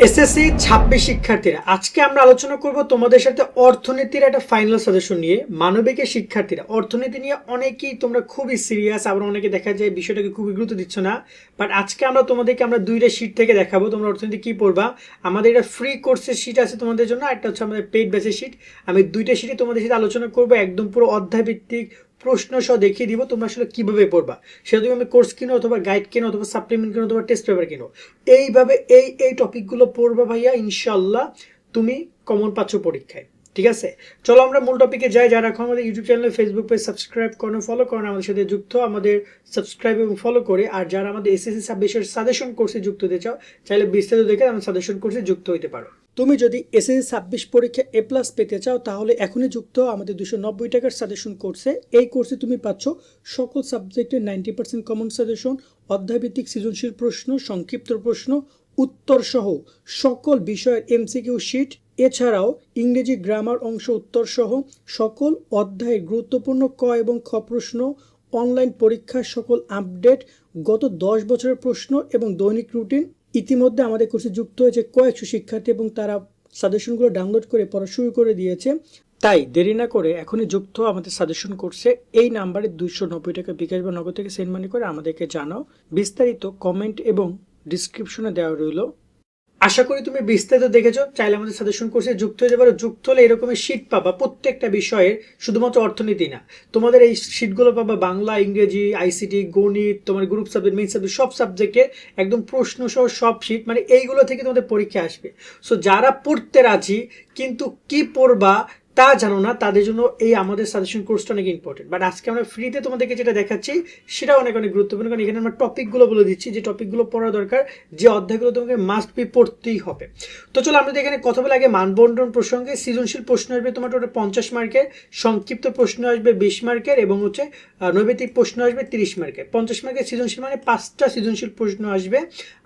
SSC 26 শিক্ষার্থীরা আজকে আমরা আলোচনা করব তোমাদের সাথে অর্থনীতির একটা ফাইনাল সাজেশন নিয়ে। মানবিকের শিক্ষার্থীরা অর্থনীতি নিয়ে অনেকেই তোমরা খুবই সিরিয়াস, আবার অনেকে দেখা যায় বিষয়টাকে খুবই গুরুত্ব দিচ্ছ না। বাট আজকে আমরা তোমাদেরকে দুইটা শীট থেকে দেখাবো তোমরা অর্থনীতি কি পড়বা। আমাদের এটা ফ্রি কোর্সের শীট আছে তোমাদের জন্য, একটা হচ্ছে আমাদের পেইড ব্যাচের শীট। আমি দুইটা শীটে তোমাদের সাথে আলোচনা করবো, একদম পুরো অধ্যায় ভিত্তিক প্রশ্ন সহ দেখিয়ে দিব তোমরা আসলে কিভাবে পড়বা। সেটা তুমি আমি কোর্স কিনো অথবা গাইড কিনো অথবা সাপ্লিমেন্ট কিনো অথবা টেস্ট পেপার কিনো, এইভাবে এই টপিকগুলো পড়বা ভাইয়া, ইনশাল্লাহ তুমি কমন পাচ্ছ পরীক্ষায়। ঠিক আছে, চলো আমরা মূল টপিকে যাই। যারা এখন আমাদের YouTube channel Facebook page subscribe করেন, ফলো করেন, আমাদের সাথে যুক্ত, আমাদের সাবস্ক্রাইব এবং ফলো করে। আর যারা আমাদের এসএসসি 26 সাজেশন কোর্সে যুক্ত হতে চাও, চাইলে বিস্তারিত দেখে আমাদের সাজেশন কোর্সে যুক্ত হতে পারো। তুমি যদি এসএসসি 26 পরীক্ষা A+ পেতে চাও তাহলে এখনই যুক্ত আমাদের 290 টাকার সাজেশন কোর্সে। এই কোর্সে তুমি পাচ্ছ সকল সাবজেক্টের 90% কমন সাজেশন, অধ্যায়ভিত্তিক সৃজনশীল প্রশ্ন, সংক্ষিপ্ত প্রশ্ন, উত্তর সহ সকল বিষয়ের MCQ শিট, এছাড়াও ইংরেজি গ্রামার অংশ উত্তর সহ সকল অধ্যায়ের গুরুত্বপূর্ণ ক এবং খ প্রশ্ন, অনলাইন পরীক্ষার সকল আপডেট, গত 10 বছরের প্রশ্ন এবং দৈনিক রুটিন। ইতিমধ্যে আমাদের কোর্সে যুক্ত হয়েছে কয়েকশো শিক্ষার্থী এবং তারা সাজেশনগুলো ডাউনলোড করে পড়া শুরু করে দিয়েছে। তাই দেরি না করে এখনই যুক্ত আমাদের সাজেশন কোর্সে। এই নাম্বারে 290 টাকা বিকাশ বা নগদ থেকে সেন্ড মানি করে আমাদেরকে জানাও। বিস্তারিত কমেন্ট এবং ডিসক্রিপশনে দেওয়া রইল। আশা করি তুমি বিস্তারিত দেখেছো। চাইলে আমাদের সাজেশন কোর্সে যুক্ত হয়ে যাবে। যুক্ত হলে এরকমের শীট পাবা প্রত্যেকটা বিষয়ের, শুধুমাত্র অর্থনীতি না। তোমাদের এই শীটগুলো পাবা বাংলা, ইংরেজি, আইসিটি, গণিত, তোমার গ্রুপ সাবজেক্ট, মেইন সাবজেক্ট, সব সাবজেক্টের একদম প্রশ্ন সহ সব শীট, মানে এইগুলো থেকে তোমাদের পরীক্ষা আসবে। সো যারা পড়তে রাজি কিন্তু কি পড়বা তা জানো না, তাদের জন্য এই আমাদের সাজেশন কোর্সটা অনেক ইম্পর্টেন্ট। বাট আজকে আমরা ফ্রিতে তোমাদেরকে যেটা দেখাচ্ছি সেটা অনেক অনেক গুরুত্বপূর্ণ, কারণ এখানে আমরা টপিকগুলো বলে দিচ্ছি যে টপিকগুলো পড়া দরকার, যে অধ্যায়গুলো তোমাকে মাস্ট বি পড়তেই হবে। তো চলো আমরা এখানে কথা বলে আগে মানবন্টন প্রসঙ্গে। সৃজনশীল প্রশ্ন আসবে তোমার টোটাল 50 মার্কের, সংক্ষিপ্ত প্রশ্ন আসবে 20 মার্কের এবং হচ্ছে নৈবেদিক প্রশ্ন আসবে 30 মার্কের। 50 মার্কের সৃজনশীল মানে 5টা সৃজনশীল প্রশ্ন আসবে।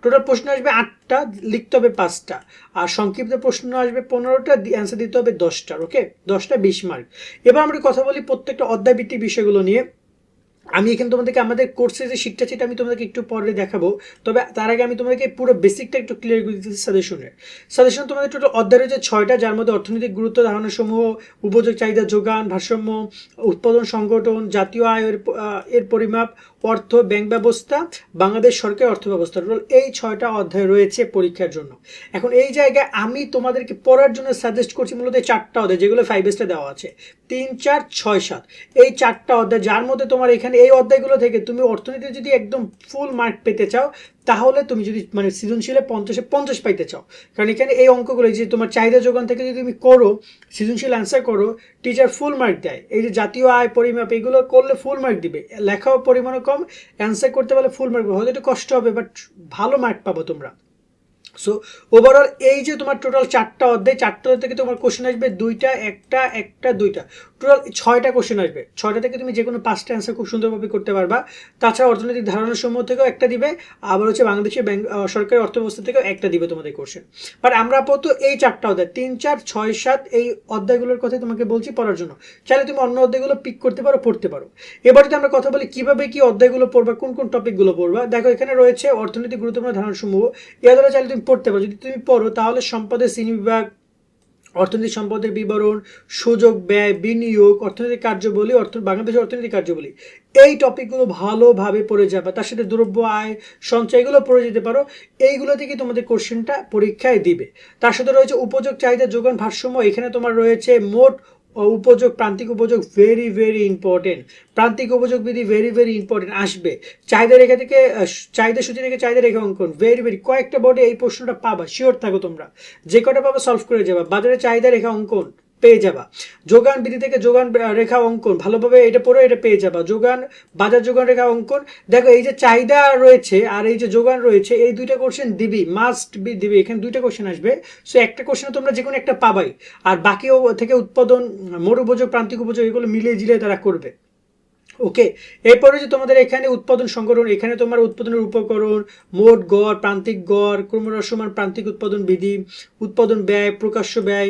টোটাল প্রশ্ন আসবে 8টা, লিখতে হবে 5টা। আর সংক্ষিপ্ত প্রশ্ন আসবে 15টা, অ্যান্সার দিতে হবে 10টার। ওকে, 10টা 20 মার্ক। এবার আমরা কথা বলি প্রত্যেকটা অধ্যায় ভিত্তিক বিষয়গুলো নিয়ে। আমি এখানে তোমাদেরকে আমাদের কোর্সের যে শিটটা সেটা আমি তোমাদেরকে একটু পরে দেখাবো, তবে তার আগে আমি তোমাদেরকে পুরো বেসিকটা একটু ক্লিয়ার করে দিতেছি। সাজেশন তোমাদের টোটাল অধ্যায় রয়েছে 6টা, যার মধ্যে অর্থনৈতিক গুরুত্ব ধারণা সমূহ, উপযোগ চাহিদা যোগান, ভারসাম্য, উৎপাদন সংগঠন, জাতীয় আয় এর পরিমাপ, অর্থ, ব্যাংক ব্যবস্থা, বাংলাদেশ সরকারের অর্থ ব্যবস্থা। টোটাল এই 6টা অধ্যায় রয়েছে পরীক্ষার জন্য। এখন এই জায়গায় আমি তোমাদেরকে পড়ার জন্য সাজেস্ট করছি মূলত 4টা অধ্যায়, যেগুলো 5 দেওয়া আছে, 3, 4, 6, 7। এই 4টা অধ্যায়, যার মধ্যে তোমার এখানে এই অধ্যায়গুলো থেকে তুমি অর্থনীতিতে যদি একদম ফুল মার্ক পেতে চাও, তাহলে তুমি যদি মানে সৃজনশীলে 50-এ 50 পাইতে চাও, কারণ এখানে এই অঙ্কগুলো যে তোমার চাহিদা যোগান থেকে যদি তুমি করো, সৃজনশীল অ্যান্সার করো, টিচার ফুল মার্ক দেয়। এই যে জাতীয় আয় পরিমাপ, এগুলো করলে ফুল মার্ক দিবে। লেখাও পরিমাণও কম, অ্যান্সার করতে পারলে ফুল মার্ক, হয়তো একটু কষ্ট হবে বাট ভালো মার্ক পাবো তোমরা। সো ওভারঅল এই যে তোমার টোটাল 4টা অধ্যায়, 4টা থেকে তোমার কোশ্চেন আসবে 2টা, 1টা, 2টা, টোটাল 6টা কোশ্চেন আসবে। 6টা থেকে তুমি যে কোনো 5টা অ্যান্সার খুব সুন্দরভাবে করতে পারবা। তাছাড়া অর্থনৈতিক ধারণা সমূহ থেকেও একটা দিবে, আবার হচ্ছে বাংলাদেশের ব্যাংক সরকারি অর্থব্যবস্থা থেকেও একটা দিবে তোমাদের কোশ্চেন। বাট আমরা আপাতত এই 4টা অধ্যায় 3, 4, 6, 7 এই অধ্যায়গুলোর কথাই তোমাকে বলছি পড়ার জন্য। চাইলে তুমি অন্য অধ্যায়গুলো পিক করতে পারো, পড়তে পারো। এবার যদি আমরা কথা বলি কিভাবে কি অধ্যায়গুলো পড়বা, কোন কোন টপিকগুলো পড়বা, দেখো এখানে রয়েছে অর্থনৈতিক গুরুত্বপূর্ণ ধারণা সমূহ। এর দ্বারা চাইলে তুমি পড়তে পারো। যদি তুমি পড়ো তাহলে সম্পদের শ্রেণীবিভাগ, অর্থনৈতিক সম্পদের বিবরণ, সুযোগ ব্যয়, বিনিয়োগ, অর্থনৈতিক কার্যাবলী, বাংলাদেশের অর্থনৈতিক কার্যাবলী, এই টপিকগুলো ভালোভাবে পড়ে যাবে। তার সাথে দ্রব্য আয় সঞ্চয়, এগুলো পড়ে যেতে পারো। এইগুলো থেকে তোমাদের কোশ্চেনটা পরীক্ষায় দিবে। তার সাথে রয়েছে উপযোগ চাহিদা যোগান ভারসাম্য। এখানে তোমার রয়েছে মোট উপযোগ, প্রান্তিক উপযোগ, ভেরি ভেরি ইম্পর্টেন্ট। প্রান্তিক উপযোগ বিধি ভেরি ভেরি ইম্পর্টেন্ট আসবে। চাহিদা রেখা থেকে চাহিদা সূচি থেকে চাহিদা রেখা অঙ্কন, ভেরি ভেরি, কয়েকটা বোর্ডে এই প্রশ্নটা পাবা, শিওর থাকো তোমরা। যে কটা পাবা সলভ করে যাবা। বাজারে চাহিদা রেখা অঙ্কন পেয়ে যাবা। যোগান বিধি থেকে যোগান রেখা অঙ্কন, ভালোভাবে এটা পড়ে এটা পেয়ে যাবা। বাজার যোগান রেখা অঙ্কন। দেখো এই যে চাহিদা রয়েছে আর এই যে যোগান রয়েছে, এই দুইটা কোশ্চেন দিবি, মাস্ট বি দিবি। এখানে দুইটা কোশ্চেন আসবে। সো একটা কোশ্চেনে তোমরা যে কোনো একটা পাবাই। আর বাকি থেকে উৎপাদন, মোট উপযোগ, প্রান্তিক উপযোগ, এগুলো মিলিয়ে জিলিয়ে তারা করবে। ওকে, এরপরে যে তোমাদের এখানে উৎপাদন সংগঠন, এখানে তোমার উৎপাদনের উপকরণ, মোট গড়, প্রান্তিক গড়, ক্রমহ্রাসমান প্রান্তিক উৎপাদন বিধি, উৎপাদন ব্যয়, প্রকাশ্য ব্যয়,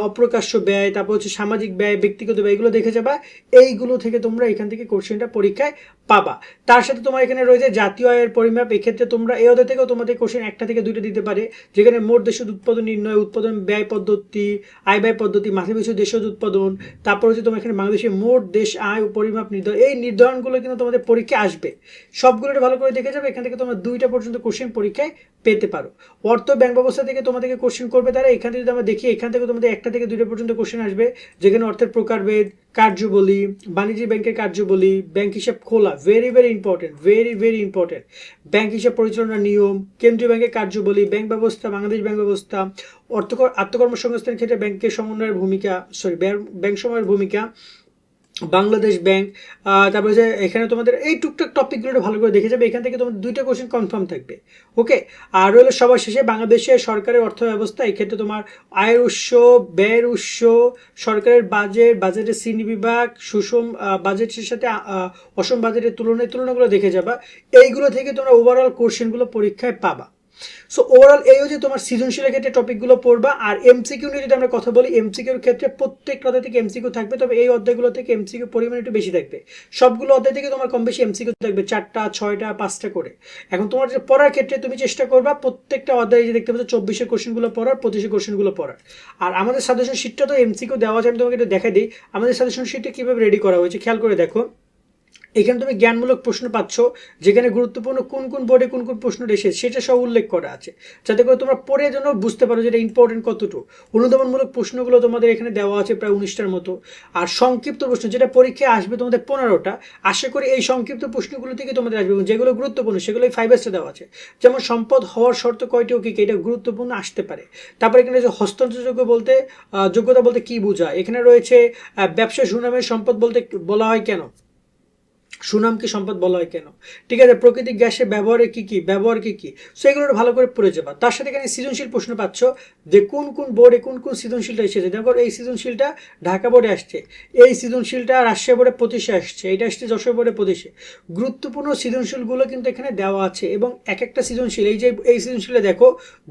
অপ্রকাশ্য ব্যয়, তারপর হচ্ছে সামাজিক ব্যয়, ব্যক্তিগত ব্যয়, এগুলো দেখে যাবা। এইগুলো থেকে তোমরা এখান থেকে কোশ্চেনটা পরীক্ষায় পাবা। তার সাথে তোমার এখানে রয়েছে জাতীয় আয়ের পরিমাপ। এক্ষেত্রে তোমরা এই অধ্যায় থেকেও তোমাদের কোশ্চেন একটা থেকে দুইটা দিতে পারে, যেখানে মোট দেশজ উৎপাদন নির্ণয়, উৎপাদন ব্যয় পদ্ধতি, আয় ব্যয় পদ্ধতি, মাথাপিছু দেশজ উৎপাদন, তারপর হচ্ছে তোমার এখানে বাংলাদেশের মোট দেশ আয় ও পরিমাপ নির্ধারণ, এই নির্ধারণগুলো কিন্তু তোমাদের পরীক্ষায় আসবে। সবগুলো ভালো করে দেখে যাবে। এখান থেকে তোমরা দুইটা পর্যন্ত কোশ্চেন পরীক্ষায় পেতে পারো। অর্থ ব্যাংক ব্যবস্থা থেকে তোমাদেরকে কোশ্চেন করবে তারা। এখান থেকে যদি আমরা দেখি, এখান থেকে তোমাদের একটা থেকে দুইটা পর্যন্ত কোশ্চেন আসবে, যেখানে অর্থের প্রকারভেদ, কার্যবলী, বাণিজ্যিক ব্যাংকের কার্যবলী, ব্যাংক হিসাব খোলা, very very important, very very important, bank হিসাব পরিচালনার নিয়ম, কেন্দ্রীয় ব্যাংকের কার্যবলী, ব্যাংক ব্যবস্থা, বাংলাদেশ ব্যাংক ব্যবস্থা, আত্মকর্মসংস্থানের ক্ষেত্রে ব্যাংকের সমন্বয়ের ভূমিকা, ব্যাংক সময়ের ভূমিকা, বাংলাদেশ ব্যাংক। তারপরে যে এখানে তোমাদের এই টুকটাক টপিকগুলো ভালো করে দেখে যাবে। এখান থেকে তোমাদের দুইটা কোশ্চেন কনফার্ম থাকবে। ওকে, আর হলো সবার শেষে বাংলাদেশের সরকারের অর্থ ব্যবস্থা। এই ক্ষেত্রে তোমার আয়ের উৎস, ব্যয়ের উৎস, সরকারের বাজেট, বাজেটের শ্রেণী বিভাগ, সুষম বাজেটের সাথে অসম বাজেটের তুলনাগুলো দেখে যাবা। এইগুলো থেকে তোমরা ওভারঅল কোশ্চেনগুলো পরীক্ষায় পাবা। সো ওভারঅল এই হচ্ছে তোমার সৃজনশীলের ক্ষেত্রে টপিকগুলো পড়বা। আর এমসিকিউ নিয়ে যদি আমরা কথা বলি, এমসিকিউর ক্ষেত্রে প্রত্যেকটা অধ্যায় থেকে এমসিকিউ থাকবে, তবে এই অধ্যায়গুলো থেকে এমসিকিউ পরিমাণ একটু বেশি থাকবে। সবগুলো অধ্যায় থেকে তোমার কম বেশি এমসিকিউ থাকবে 4টা 6টা 5টা করে। এখন তোমার যে পড়ার ক্ষেত্রে তুমি চেষ্টা করবা প্রত্যেকটা অধ্যায়ে যে দেখতে পাচ্ছ 24-এর কোশ্চেনগুলো পড়ার, 25-এর কোশ্চেনগুলো পড়ার। আর আমাদের সাজেশন শিটটা তো এমসিকিউ দেওয়া আছে, আমি তোমাকে একটু দেখা দিই আমাদের সাজেশন শিটটা কীভাবে রেডি করা হয়েছে, খেয়াল করে দেখো। এখানে তুমি জ্ঞানমূলক প্রশ্ন পাচ্ছ, যেখানে গুরুত্বপূর্ণ কোন কোন বোর্ডে কোন কোন প্রশ্ন এসেছে সেটা সব উল্লেখ করা আছে, যাতে করে তোমরা পড়ে যেন বুঝতে পারো যেটা ইম্পর্টেন্ট কতটুকু। অনুধাবনমূলক প্রশ্নগুলো তোমাদের এখানে দেওয়া আছে প্রায় 19টার মতো। আর সংক্ষিপ্ত প্রশ্ন যেটা পরীক্ষায় আসবে তোমাদের 15টা। আশা করি এই সংক্ষিপ্ত প্রশ্নগুলো থেকে তোমাদের আসবে, যেগুলো গুরুত্বপূর্ণ সেগুলোই 5 স্টার দেওয়া আছে। যেমন সম্পদ হওয়ার শর্ত কয়টি ও কি কি, এটা গুরুত্বপূর্ণ আসতে পারে। তারপরে এখানে যে হস্তান্তরযোগ্য বলতে যোগ্যতা বলতে কি বোঝায়, এখানে রয়েছে ব্যবসা সুনামের সম্পদ বলতে বলা হয় কেন, সুনামকে সম্পদ বলা হয় কেন, ঠিক আছে, প্রাকৃতিক গ্যাসের ব্যবহার কি কি, সেগুলো ভালো করে পড়ে যাবা। তার সাথে এখানে সৃজনশীল প্রশ্ন পাচ্ছ, যে কোন কোন বোর্ডে কোন কোন সৃজনশীলটা এসেছে। দেখো এই সৃজনশীলটা ঢাকা বোর্ডে আসছে, এই সৃজনশীলটা রাজশাহী বোর্ডে 25-এ আসছে, এটা আসছে যশোর বোর্ডে 25-এ। গুরুত্বপূর্ণ সৃজনশীলগুলো কিন্তু এখানে দেওয়া আছে, এবং এক একটা সৃজনশীল এই সৃজনশীলে দেখো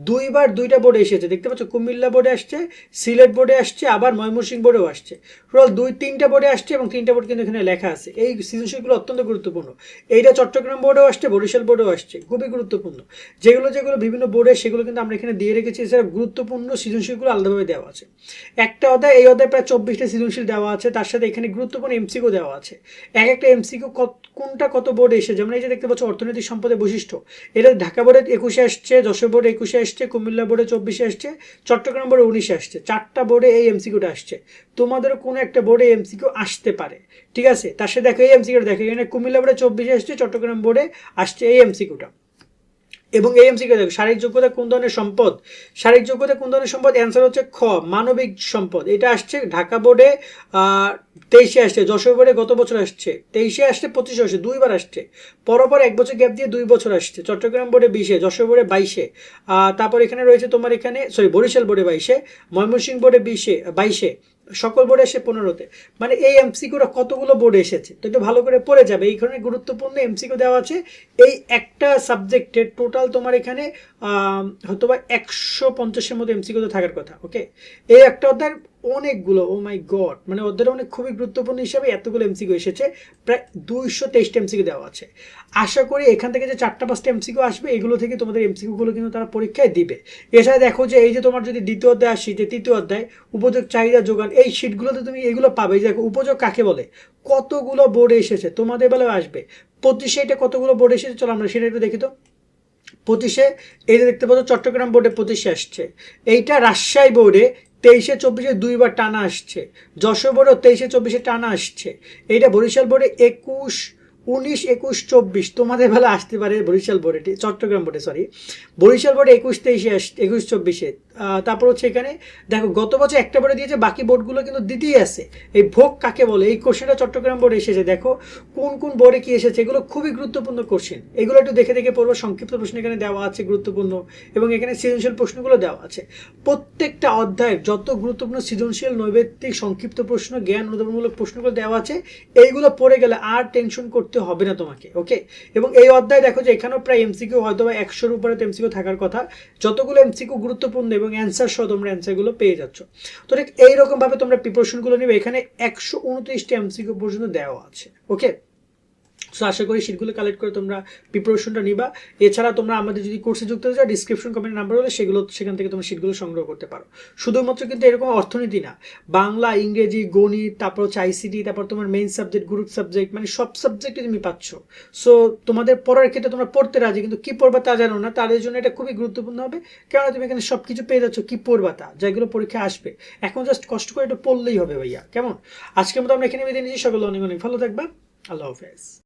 দুইবার দুইটা বোর্ডে এসেছে, দেখতে পাচ্ছ, কুমিল্লা বোর্ডে আসছে, সিলেট বোর্ডে আসছে, আবার ময়মনসিংহ বোর্ডেও আসছে। টোটাল 2-3টা বোর্ডে আসছে, এবং 3টা বোর্ড কিন্তু এখানে লেখা আছে। এই সৃজনশীলগুলো অত্যন্ত গুরুত্বপূর্ণ। এইটা চট্টগ্রাম বোর্ডেও আসছে, বরিশাল বোর্ডেও আসছে, খুবই গুরুত্বপূর্ণ। যেগুলো বিভিন্ন বোর্ডে সেগুলো কিন্তু আমরা এখানে দিয়ে রেখেছি। এছাড়া গুরুত্বপূর্ণ সৃজনশীলগুলো আলাদাভাবে দেওয়া আছে। একটা অধ্যায়, এই অধ্যায় প্রায় 24টা সৃজনশীল দেওয়া আছে, তার সাথে এখানে গুরুত্বপূর্ণ এমসিকিউ দেওয়া আছে। এক একটা এমসিকিউ কোনটা কত বোর্ডে এসে, যেমন এই যে দেখতে পাচ্ছ অর্থনৈতিক সম্পদের বৈশিষ্ট্য, এটা ঢাকা বোর্ডে 21-এ আসছে, যশোর বোর্ডে 21-এ আসছে, কুমিল্লা বোর্ডে 24-এ আসছে, চট্টগ্রাম বোর্ডে 19-এ আসছে। 4টা বোর্ডে এই এমসিকিউটা আসছে, তোমাদেরও কোনো একটা বোর্ডে এমসিকিউ আসতে পারে, ঠিক আছে। তার সাথে দেখো এই এমসিকিউটা দেখো, এখানে কুমিল্লা বোর্ডে 24-এ আসছে, চট্টগ্রাম বোর্ডে আসছে এই এমসিকিউটা। এবং এই এমসিকিউ দেখো, শারীরিক যোগ্যতা কোন ধরনের সম্পদ, শারীরিক যোগ্যতা কোন ধরনের সম্পদ, অ্যান্সার হচ্ছে খ, মানবিক সম্পদ। এটা আসছে ঢাকা বোর্ডে 23-এ আসছে, যশোর বোর্ডে গত বছর আসছে, 23-এ আসছে, 25-এ আসছে, দুইবার আসছে, পরপর 1 বছর গ্যাপ দিয়ে 2 বছর আসছে। চট্টগ্রাম বোর্ডে 20-এ, যশোর বোর্ডে 22-এ, তারপর এখানে রয়েছে তোমার এখানে বরিশাল বোর্ডে 22-এ, ময়মনসিংহ বোর্ডে 22-এ, সকল বোর্ডে এসে 15-তে। মানে এই এমসিকিউটা কতগুলো বোর্ডে এসেছে, তো একটু ভালো করে পড়ে যাবে। এই ধরনের গুরুত্বপূর্ণ এমসিকিউ দেওয়া আছে এই একটা সাবজেক্টের। টোটাল তোমার এখানে হয়তো বা 150-এর মতো এমসিকিউ তো থাকার কথা। ওকে, এই একটা অধ্যায়ের অনেকগুলো, ও মাই গড, মানে অধ্যায়টা অনেক খুবই গুরুত্বপূর্ণ হিসাবে এতগুলো এমসিকিউ এসেছে, প্রায় 223টা এমসিকিউ দেওয়া আছে। আশা করি এখান থেকে যে 4টা-5টা এমসিকিউ আসবে, এগুলো থেকে তোমাদের এমসিকিউগুলো কিন্তু তারা পরীক্ষায় দিবে। এছাড়া দেখো যে এই যে তোমার যদি দ্বিতীয় অধ্যায় আসি, যে তৃতীয় অধ্যায় উপযোগ চাহিদা যোগান, এই শিটগুলোতে তুমি এগুলো পাবে। দেখো উপযোগ কাকে বলে, কতগুলো বোর্ডে এসেছে, তোমাদের বেলায় আসবে। 25-এ এটা কতগুলো বোর্ডে এসেছে, চলো আমরা সেটা একটু দেখি তো। 25-এ এই যে দেখতে পাচ্ছ চট্টগ্রাম বোর্ডে 25-এ আসছে, এইটা রাজশাহী বোর্ডে 23-এ 24-এ দুইবার টানা আসছে, যশোর বোর্ডে 23-এ 24-এ টানা আসছে, এইটা বরিশাল বোর্ডে 19, 21, 24 তোমাদের বেলা আসতে পারে বরিশাল বোর্ডে, চট্টগ্রাম বোর্ডে, বরিশাল বোর্ডে 21, 23-এ আসছে, 21, 24-এ, তারপর হচ্ছে এখানে দেখো গত বছর একটা বোর্ডে দিয়েছে, বাকি বোর্ডগুলো কিন্তু দিতেই আছে। এই ভোগ কাকে বলে, এই কোশ্চেনটা চট্টগ্রাম বোর্ডে এসেছে। দেখো কোন কোন বোর্ডে কি এসেছে, এগুলো খুবই গুরুত্বপূর্ণ কোশ্চেন, এগুলো একটু দেখে দেখে পড়বো। সংক্ষিপ্ত প্রশ্ন এখানে দেওয়া আছে গুরুত্বপূর্ণ, এবং এখানে সৃজনশীল প্রশ্নগুলো দেওয়া আছে। প্রত্যেকটা অধ্যায়ের যত গুরুত্বপূর্ণ সৃজনশীল, নৈবেত্তিক, সংক্ষিপ্ত প্রশ্ন, জ্ঞান অনুধাবনমূলক প্রশ্নগুলো দেওয়া আছে। এইগুলো পড়ে গেলে আর টেনশন করতে হবে না তোমাকে, ওকে। এবং এই অধ্যায় দেখো যে এখানেও প্রায় এমসিকিউ হয়তো বা 100-র উপরে তো এমসিকিউ থাকার কথা। যতগুলো এমসিকিউ গুরুত্বপূর্ণ এবং অ্যান্সার সহ তোমরা অ্যান্সারগুলো পেয়ে যাচ্ছ। তো ঠিক এইরকম ভাবে তোমরা প্রিপারেশনগুলো নেবে। এখানে 129টা এমসিকিউ পর্যন্ত দেওয়া আছে, ওকে। সো আশা করি শীটগুলো কালেক্ট করে তোমরা প্রিপারেশনটা নিবা। এছাড়া তোমরা আমাদের যদি কোর্সে যুক্ত হতে চাও, ডিসক্রিপশন কমেন্ট নাম্বার হলে সেখান থেকে তোমরা শীটগুলো সংগ্রহ করতে পারো। শুধুমাত্র কিন্তু এরকম অর্থনীতি না, বাংলা, ইংরেজি, গণিত, তারপর হচ্ছে আইসিটি, তারপর তোমার মেইন সাবজেক্ট, গ্রুপ সাবজেক্ট, মানে সব সাবজেক্টে তুমি পাচ্ছ। সো তোমাদের পড়ার ক্ষেত্রে তোমরা পড়তে রাজি, কিন্তু কি পড়বা তা জানো না, তাদের জন্য এটা খুবই গুরুত্বপূর্ণ হবে। কেননা তুমি এখানে সব কিছু পেয়ে যাচ্ছ, কি পড়বা তা, যেগুলো পরীক্ষা আসবে। এখন জাস্ট কষ্ট করে এটা পড়লেই হবে ভাইয়া, কেমন? আজকের মতো আমরা এখানে বিদায় নিচ্ছি। সকলে অনেক অনেক ভালো থাকবা। আল্লাহ হাফেজ।